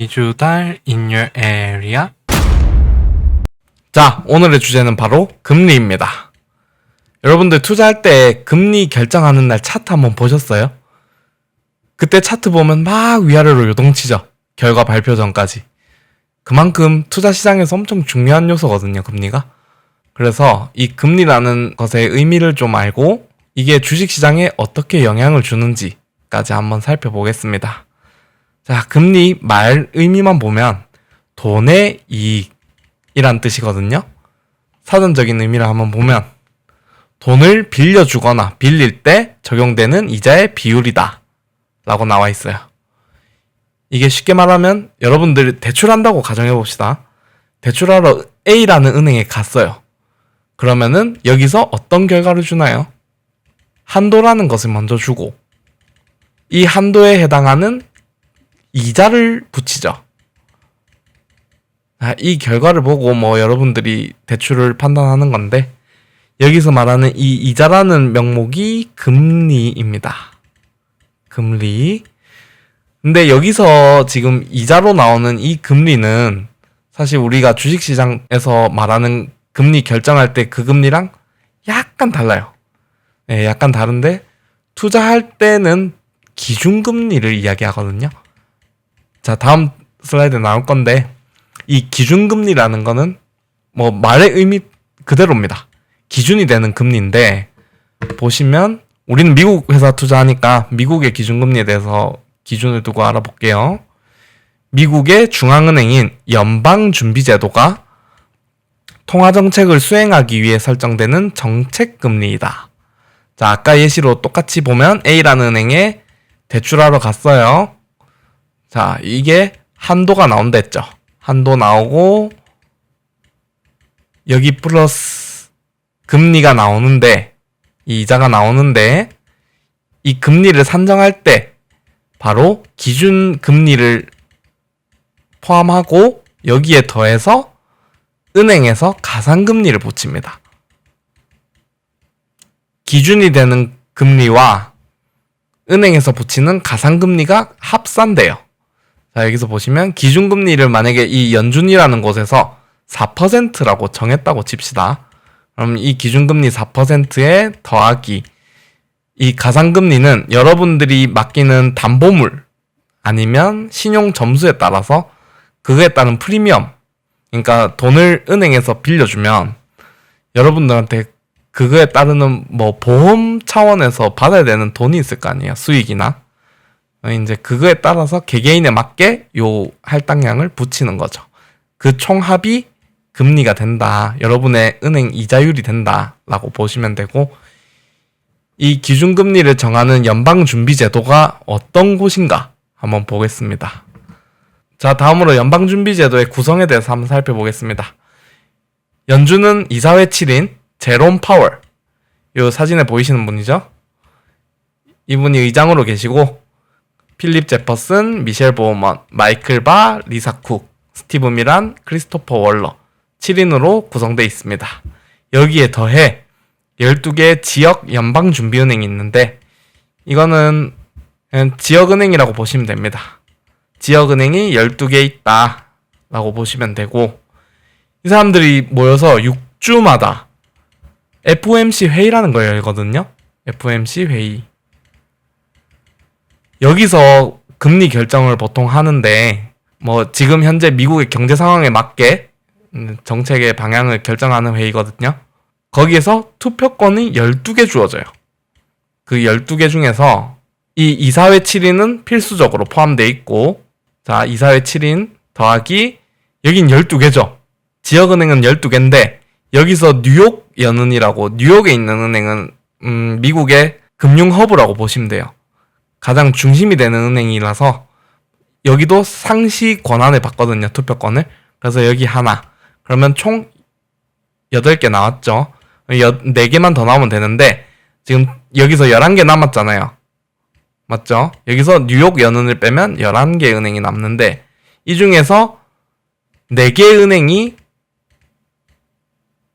2주달 in your area. 자, 오늘의 주제는 바로 금리입니다. 여러분들 투자할 때 금리 결정하는 날 차트 한번 보셨어요? 그때 차트 보면 막 위아래로 요동치죠. 결과 발표 전까지. 그만큼 투자 시장에서 엄청 중요한 요소거든요, 금리가. 그래서 이 금리라는 것의 의미를 좀 알고 이게 주식시장에 어떻게 영향을 주는지까지 한번 살펴보겠습니다. 자, 금리 말 의미만 보면 돈의 이익이란 뜻이거든요. 사전적인 의미를 한번 보면 돈을 빌려주거나 빌릴 때 적용되는 이자의 비율이다 라고 나와 있어요. 이게 쉽게 말하면 여러분들이 대출한다고 가정해 봅시다. 대출하러 A라는 은행에 갔어요. 그러면은 여기서 어떤 결과를 주나요? 한도라는 것을 먼저 주고 이 한도에 해당하는 이자를 붙이죠. 이 결과를 보고 여러분들이 대출을 판단하는 건데 여기서 말하는 이 이자라는 명목이 금리입니다. 금리. 근데 여기서 지금 이자로 나오는 이 금리는 사실 우리가 주식시장에서 말하는 금리 결정할 때 그 금리랑 약간 달라요. 네, 약간 다른데 투자할 때는 기준금리를 이야기하거든요. 자, 다음 슬라이드에 나올 건데 이 기준금리라는 거는 말의 의미 그대로입니다. 기준이 되는 금리인데 보시면 우리는 미국 회사 투자하니까 미국의 기준금리에 대해서 기준을 두고 알아볼게요. 미국의 중앙은행인 연방준비제도가 통화정책을 수행하기 위해 설정되는 정책금리이다. 자, 아까 예시로 똑같이 보면 A라는 은행에 대출하러 갔어요. 자, 이게 한도가 나온다 했죠. 한도 나오고 여기 플러스 금리가 나오는데 이 이자가 나오는데 이 금리를 산정할 때 바로 기준 금리를 포함하고 여기에 더해서 은행에서 가산금리를 붙입니다. 기준이 되는 금리와 은행에서 붙이는 가산금리가 합산돼요. 자, 여기서 보시면 기준금리를 만약에 이 연준이라는 곳에서 4%라고 정했다고 칩시다. 그럼 이 기준금리 4%에 더하기 이 가산금리는 여러분들이 맡기는 담보물 아니면 신용점수에 따라서 그거에 따른 프리미엄, 그러니까 돈을 은행에서 빌려주면 여러분들한테 그거에 따르는 보험 차원에서 받아야 되는 돈이 있을 거 아니에요. 수익이나. 이제 그거에 따라서 개개인에 맞게 요 할당량을 붙이는 거죠. 그 총합이 금리가 된다. 여러분의 은행 이자율이 된다라고 보시면 되고 이 기준금리를 정하는 연방준비제도가 어떤 곳인가 한번 보겠습니다. 자, 다음으로 연방준비제도의 구성에 대해서 한번 살펴보겠습니다. 연준은 이사회 7인 제롬 파월, 요 사진에 보이시는 분이죠? 이분이 의장으로 계시고 필립 제퍼슨, 미셸 보우먼, 마이클 바, 리사 쿡, 스티브 미란, 크리스토퍼 월러 7인으로 구성되어 있습니다. 여기에 더해 12개의 지역 연방준비은행이 있는데 이거는 그냥 지역은행이라고 보시면 됩니다. 지역은행이 12개 있다 라고 보시면 되고 이 사람들이 모여서 6주마다 FOMC 회의라는 걸 열거든요. FOMC 회의. 여기서 금리 결정을 보통 하는데 지금 현재 미국의 경제 상황에 맞게 정책의 방향을 결정하는 회의거든요. 거기에서 투표권이 12개 주어져요. 그 12개 중에서 이 이사회 7인은 필수적으로 포함되어 있고 자, 이사회 7인 더하기 여긴 12개죠. 지역은행은 12개인데 여기서 뉴욕 연은이라고 뉴욕에 있는 은행은 미국의 금융 허브라고 보시면 돼요. 가장 중심이 되는 은행이라서 여기도 상시 권한을 받거든요. 투표권을. 그래서 여기 하나. 그러면 총 8개 나왔죠. 4개만 더 나오면 되는데 지금 여기서 11개 남았잖아요. 맞죠? 여기서 뉴욕 연은을 빼면 11개 은행이 남는데 이 중에서 4개 은행이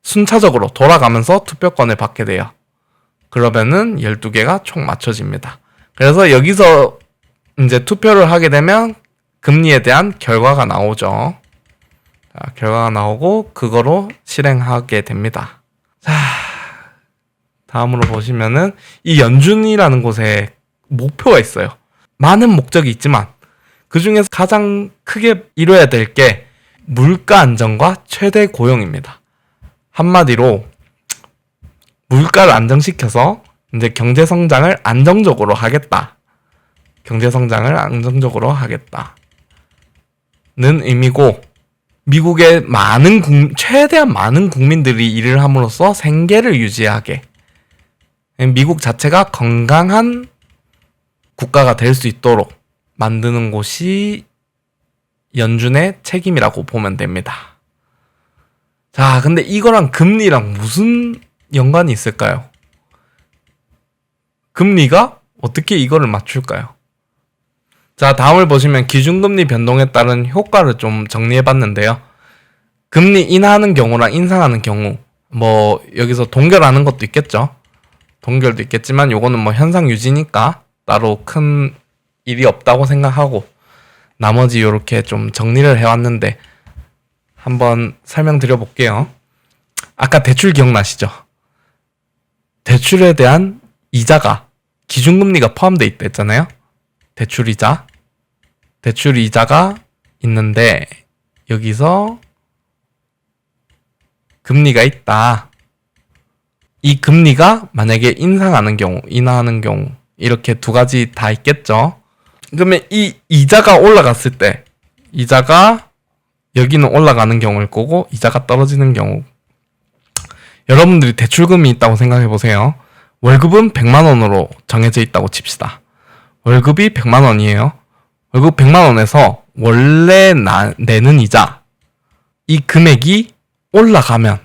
순차적으로 돌아가면서 투표권을 받게 돼요. 그러면은 12개가 총 맞춰집니다. 그래서 여기서 이제 투표를 하게 되면 금리에 대한 결과가 나오죠. 자, 결과가 나오고 그거로 실행하게 됩니다. 자, 다음으로 보시면은 이 연준이라는 곳에 목표가 있어요. 많은 목적이 있지만 그 중에서 가장 크게 이뤄야 될 게 물가 안정과 최대 고용입니다. 한마디로 물가를 안정시켜서 이제 경제 성장을 안정적으로 하겠다. 경제 성장을 안정적으로 하겠다는 의미고, 미국의 최대한 많은 국민들이 일을 함으로써 생계를 유지하게, 미국 자체가 건강한 국가가 될 수 있도록 만드는 곳이 연준의 책임이라고 보면 됩니다. 자, 근데 이거랑 금리랑 무슨 연관이 있을까요? 금리가 어떻게 이거를 맞출까요? 자, 다음을 보시면 기준금리 변동에 따른 효과를 좀 정리해봤는데요. 금리 인하하는 경우랑 인상하는 경우, 뭐 여기서 동결하는 것도 있겠죠. 동결도 있겠지만 요거는 뭐 현상 유지니까 따로 큰 일이 없다고 생각하고, 나머지 요렇게 좀 정리를 해왔는데 한번 설명드려 볼게요. 아까 대출 기억나시죠? 대출에 대한 이자가 기준금리가 포함되어 있다 했잖아요. 대출이자가 있는데 여기서 금리가 있다. 이 금리가 만약에 인상하는 경우, 인하하는 경우 이렇게 두 가지 다 있겠죠. 그러면 이 이자가 올라갔을 때, 이자가 여기는 올라가는 경우일 거고 이자가 떨어지는 경우, 여러분들이 대출금이 있다고 생각해 보세요. 월급은 100만 원으로 정해져 있다고 칩시다. 월급이 100만 원이에요. 월급 100만 원에서 원래 내는 이자, 이 금액이 올라가면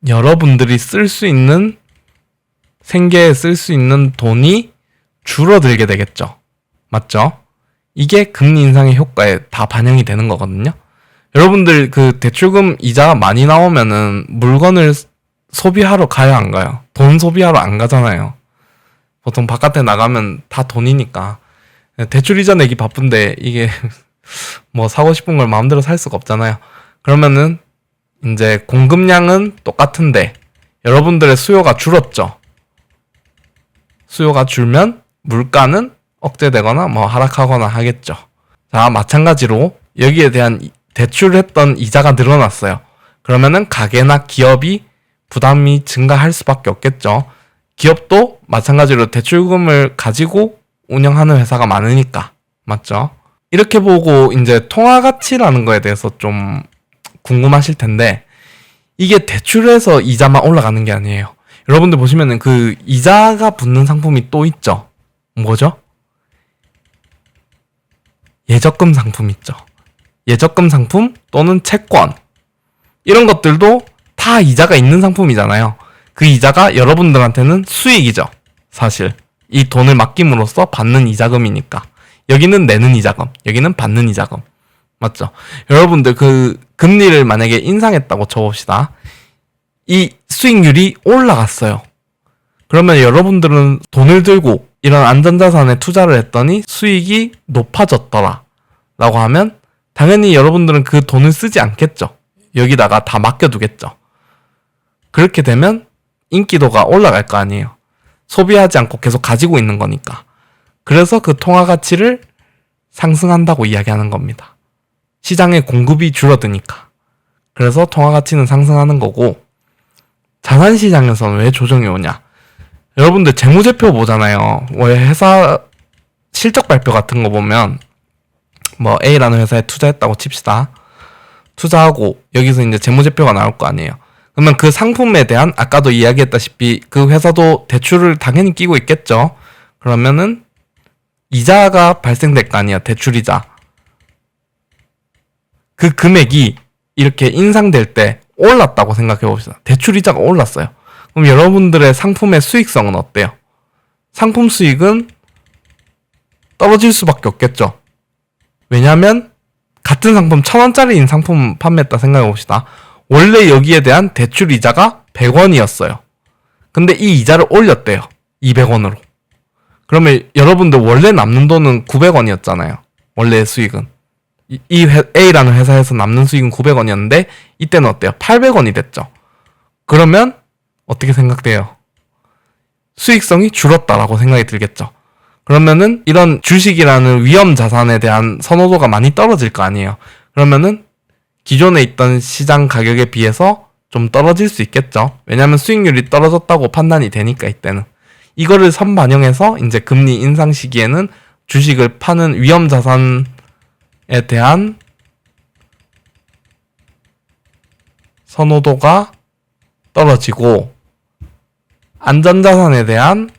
여러분들이 쓸 수 있는, 생계에 쓸 수 있는 돈이 줄어들게 되겠죠. 맞죠? 이게 금리 인상의 효과에 다 반영이 되는 거거든요. 여러분들 그 대출금 이자가 많이 나오면은 물건을 소비하러 가요, 안 가요? 돈 소비하러 안 가잖아요. 보통 바깥에 나가면 다 돈이니까. 대출 이자 내기 바쁜데 이게 뭐 사고 싶은 걸 마음대로 살 수가 없잖아요. 그러면은 이제 공급량은 똑같은데 여러분들의 수요가 줄었죠. 수요가 줄면 물가는 억제되거나 뭐 하락하거나 하겠죠. 자, 마찬가지로 여기에 대한 대출을 했던 이자가 늘어났어요. 그러면은 가게나 기업이 부담이 증가할 수밖에 없겠죠. 기업도 마찬가지로 대출금을 가지고 운영하는 회사가 많으니까. 맞죠? 이렇게 보고 이제 통화가치라는 거에 대해서 좀 궁금하실 텐데, 이게 대출해서 이자만 올라가는 게 아니에요. 여러분들 보시면은 그 이자가 붙는 상품이 또 있죠. 뭐죠? 예적금 상품 있죠. 예적금 상품 또는 채권, 이런 것들도 다 이자가 있는 상품이잖아요. 그 이자가 여러분들한테는 수익이죠. 사실 이 돈을 맡김으로써 받는 이자금이니까. 여기는 내는 이자금, 여기는 받는 이자금. 맞죠? 여러분들 그 금리를 만약에 인상했다고 쳐봅시다. 이 수익률이 올라갔어요. 그러면 여러분들은 돈을 들고 이런 안전자산에 투자를 했더니 수익이 높아졌더라 라고 하면 당연히 여러분들은 그 돈을 쓰지 않겠죠. 여기다가 다 맡겨두겠죠. 그렇게 되면 인기도가 올라갈 거 아니에요. 소비하지 않고 계속 가지고 있는 거니까. 그래서 그 통화 가치를 상승한다고 이야기하는 겁니다. 시장의 공급이 줄어드니까. 그래서 통화 가치는 상승하는 거고, 자산 시장에서는 왜 조정이 오냐? 여러분들 재무제표 보잖아요. 왜 회사 실적 발표 같은 거 보면 뭐 A라는 회사에 투자했다고 칩시다. 투자하고 여기서 이제 재무제표가 나올 거 아니에요. 그러면 그 상품에 대한, 아까도 이야기했다시피 그 회사도 대출을 당연히 끼고 있겠죠. 그러면은 이자가 발생될 거 아니에요. 대출이자. 그 금액이 이렇게 인상될 때 올랐다고 생각해 봅시다. 대출이자가 올랐어요. 그럼 여러분들의 상품의 수익성은 어때요? 상품 수익은 떨어질 수밖에 없겠죠. 왜냐하면 같은 상품 1,000원짜리인 상품 판매했다 생각해 봅시다. 원래 여기에 대한 대출 이자가 100원이었어요. 근데 이 이자를 올렸대요. 200원으로. 그러면 여러분들 원래 남는 돈은 900원이었잖아요. 원래의 수익은. A라는 회사에서 남는 수익은 900원이었는데 이때는 어때요? 800원이 됐죠. 그러면 어떻게 생각돼요? 수익성이 줄었다라고 생각이 들겠죠. 그러면은 이런 주식이라는 위험 자산에 대한 선호도가 많이 떨어질 거 아니에요. 그러면은 기존에 있던 시장 가격에 비해서 좀 떨어질 수 있겠죠. 왜냐하면 수익률이 떨어졌다고 판단이 되니까 이때는. 이거를 선반영해서 이제 금리 인상 시기에는 주식을 파는 위험 자산에 대한 선호도가 떨어지고 안전자산에 대한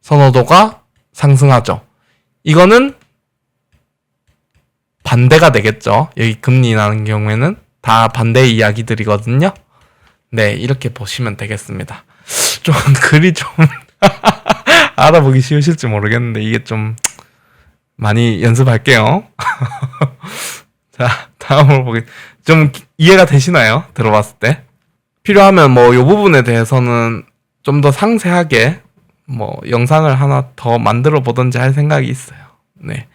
선호도가 상승하죠. 이거는 반대가 되겠죠. 여기 금리라는 경우에는 다 반대의 이야기들이거든요. 네, 이렇게 보시면 되겠습니다. 좀 글이 좀 알아보기 쉬우실지 모르겠는데 이게 좀 많이 연습할게요. 자, 다음으로 좀 이해가 되시나요? 들어봤을 때. 필요하면 뭐 이 부분에 대해서는 좀 더 상세하게 뭐 영상을 하나 더 만들어 보든지 할 생각이 있어요. 네.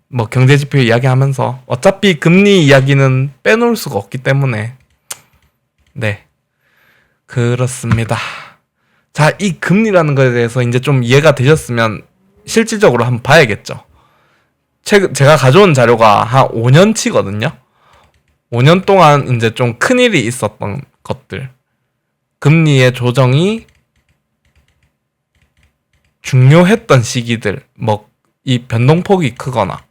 뭐 경제지표 이야기하면서 어차피 금리 이야기는 빼놓을 수가 없기 때문에 네. 그렇습니다. 자, 이 금리라는 것에 대해서 이제 좀 이해가 되셨으면 실질적으로 한번 봐야겠죠. 제가 가져온 자료가 한 5년치거든요. 5년 동안 이제 좀 큰일이 있었던 것들. 금리의 조정이 중요했던 시기들, 뭐, 이 변동폭이 크거나,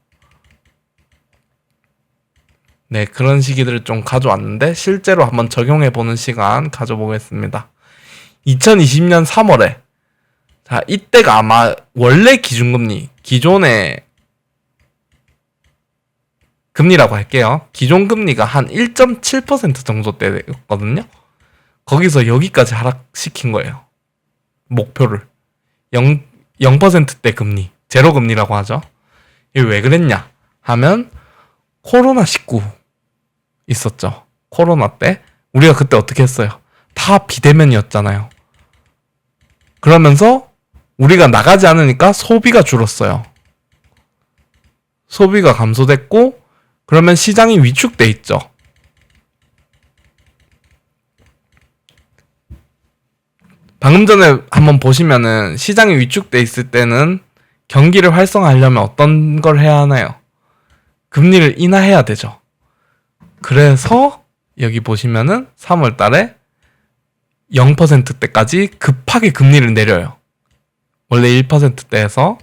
네, 그런 시기들을 좀 가져왔는데, 실제로 한번 적용해보는 시간 가져보겠습니다. 2020년 3월에, 자, 이때가 아마 원래 기준금리, 기존의 금리라고 할게요. 기존 금리가 한 1.7% 정도 때였거든요. 거기서 여기까지 하락시킨 거예요. 목표를. 0%대 금리, 제로 금리라고 하죠. 이게 왜 그랬냐 하면 코로나19 있었죠. 코로나 때 우리가 그때 어떻게 했어요? 다 비대면이었잖아요. 그러면서 우리가 나가지 않으니까 소비가 줄었어요. 소비가 감소됐고 그러면 시장이 위축돼 있죠. 방금 전에 한번 보시면은 시장이 위축돼 있을 때는 경기를 활성화하려면 어떤 걸 해야 하나요? 금리를 인하해야 되죠. 그래서 여기 보시면은 3월 달에 0%대까지 급하게 금리를 내려요. 원래 1%대에서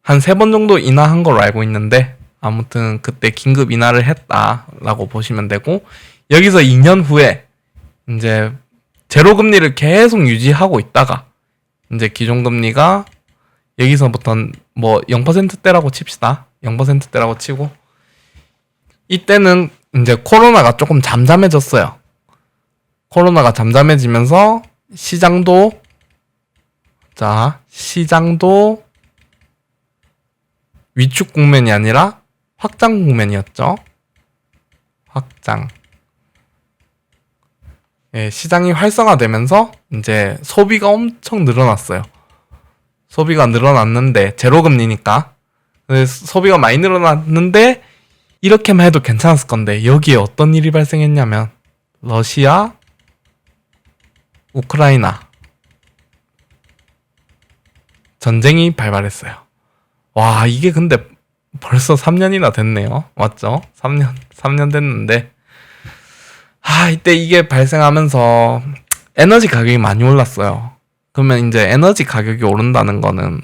한 3번 정도 인하한 걸로 알고 있는데 아무튼 그때 긴급 인하를 했다라고 보시면 되고 여기서 2년 후에 이제 제로 금리를 계속 유지하고 있다가 이제 기존 금리가 여기서부터는 뭐 0%대라고 칩시다. 0%대라고 치고 이때는 이제 코로나가 조금 잠잠해졌어요. 코로나가 잠잠해지면서 시장도 위축 국면이 아니라 확장 국면이었죠. 확장. 예, 시장이 활성화되면서 이제 소비가 엄청 늘어났어요. 소비가 늘어났는데 제로 금리니까 소비가 많이 늘어났는데 이렇게만 해도 괜찮았을 건데 여기에 어떤 일이 발생했냐면 러시아, 우크라이나 전쟁이 발발했어요. 와, 이게 근데 벌써 3년이나 됐네요. 맞죠? 3년 됐는데 이때 이게 발생하면서 에너지 가격이 많이 올랐어요. 그러면 이제 에너지 가격이 오른다는 거는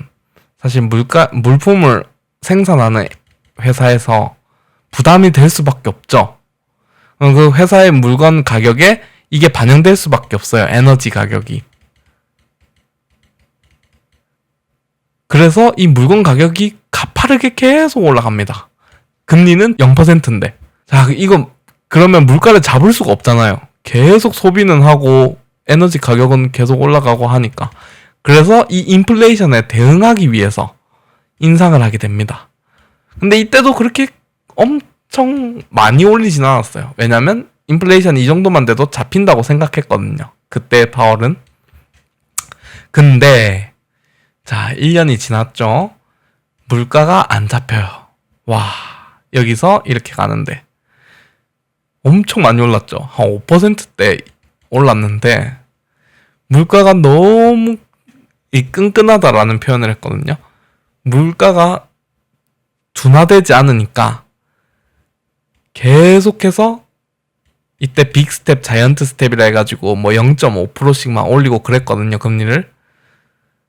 사실 물품을 생산하는 회사에서 부담이 될 수밖에 없죠. 그 회사의 물건 가격에 이게 반영될 수밖에 없어요. 에너지 가격이. 그래서 이 물건 가격이 가파르게 계속 올라갑니다. 금리는 0%인데. 자, 이거 그러면 물가를 잡을 수가 없잖아요. 계속 소비는 하고 에너지 가격은 계속 올라가고 하니까. 그래서 이 인플레이션에 대응하기 위해서 인상을 하게 됩니다. 근데 이때도 그렇게 엄청 많이 올리진 않았어요. 왜냐면 인플레이션 이 정도만 돼도 잡힌다고 생각했거든요. 그때 파월은. 근데 자, 1년이 지났죠. 물가가 안 잡혀요. 와, 여기서 이렇게 가는데 엄청 많이 올랐죠. 한 5%대 올랐는데 물가가 너무 끈끈하다라는 표현을 했거든요. 물가가 둔화되지 않으니까 계속해서 이때 빅스텝, 자이언트 스텝이라 해가지고 뭐 0.5%씩만 올리고 그랬거든요, 금리를.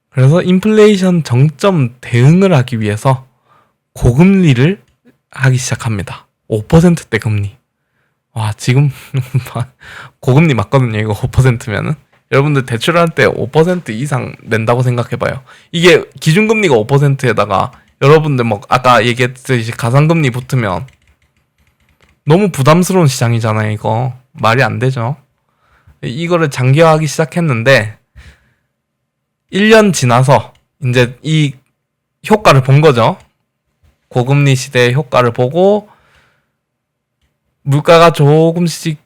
그래서 인플레이션 정점 대응을 하기 위해서 고금리를 하기 시작합니다. 5%대 금리. 와, 지금 고금리 맞거든요, 이거 5%면은. 여러분들 대출할 때 5% 이상 낸다고 생각해봐요. 이게 기준금리가 5%에다가 여러분들 뭐 아까 얘기했듯이 가상금리 붙으면 너무 부담스러운 시장이잖아요, 이거. 말이 안 되죠. 이거를 장기화하기 시작했는데 1년 지나서 이제 이 효과를 본 거죠. 고금리 시대의 효과를 보고 물가가 조금씩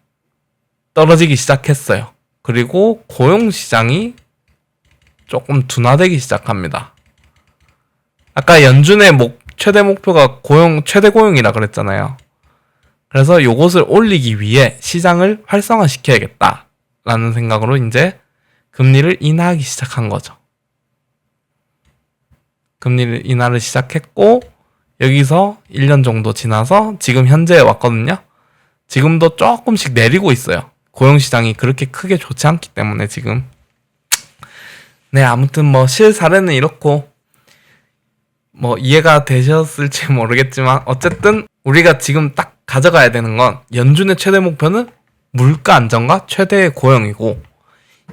떨어지기 시작했어요. 그리고 고용시장이 조금 둔화되기 시작합니다. 아까 연준의 최대 목표가 최대 고용이라 그랬잖아요. 그래서 요것을 올리기 위해 시장을 활성화시켜야겠다라는 생각으로 이제 금리를 인하하기 시작한 거죠. 금리를 인하를 시작했고 여기서 1년 정도 지나서 지금 현재에 왔거든요. 지금도 조금씩 내리고 있어요. 고용시장이 그렇게 크게 좋지 않기 때문에 지금. 네, 아무튼 뭐 실사례는 이렇고 뭐 이해가 되셨을지 모르겠지만 어쨌든 우리가 지금 딱 가져가야 되는 건 연준의 최대 목표는 물가 안정과 최대의 고용이고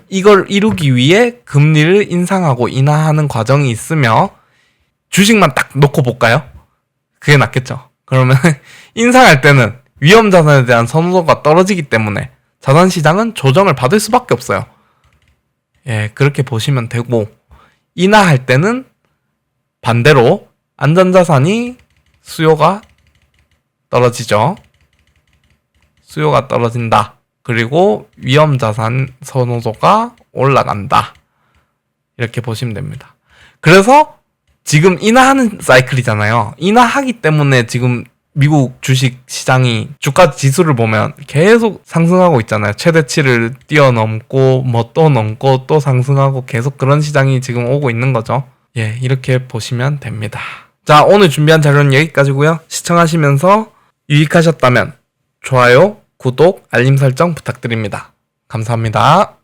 이걸 이루기 위해 금리를 인상하고 인하하는 과정이 있으며 주식만 딱 놓고 볼까요? 그게 낫겠죠. 그러면 인상할 때는 위험 자산에 대한 선호도가 떨어지기 때문에 자산 시장은 조정을 받을 수밖에 없어요. 예, 그렇게 보시면 되고 인하할 때는 반대로 안전자산이 수요가 떨어지죠. 수요가 떨어진다. 그리고 위험자산 선호도가 올라간다. 이렇게 보시면 됩니다. 그래서 지금 인하하는 사이클이잖아요. 인하하기 때문에 지금 미국 주식 시장이 주가 지수를 보면 계속 상승하고 있잖아요. 최대치를 뛰어넘고 뭐 또 넘고 또 상승하고 계속 그런 시장이 지금 오고 있는 거죠. 예, 이렇게 보시면 됩니다. 자, 오늘 준비한 자료는 여기까지고요. 시청하시면서 유익하셨다면 좋아요, 구독, 알림 설정 부탁드립니다. 감사합니다.